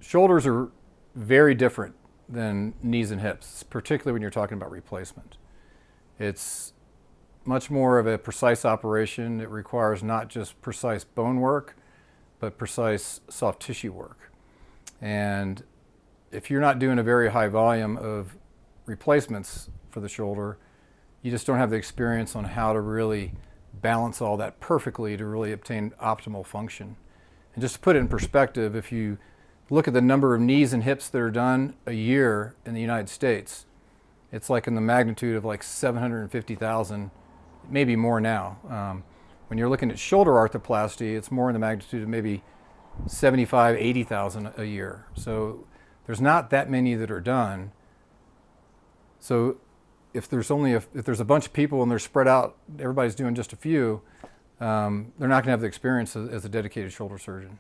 Shoulders are very different than knees and hips, particularly when you're talking about replacement. It's much more of a precise operation. It requires not just precise bone work, but precise soft tissue work. And if you're not doing a very high volume of replacements for the shoulder, you just don't have the experience on how to really balance all that perfectly to really obtain optimal function. And just to put it in perspective, if you look at the number of knees and hips that are done a year in the United States, it's like in the magnitude of like 750,000, maybe more now. When you're looking at shoulder arthroplasty, it's more in the magnitude of maybe 75, 80,000 a year. So there's not that many that are done. So if there's a bunch of people and they're spread out, everybody's doing just a few, they're not going to have the experience as a dedicated shoulder surgeon.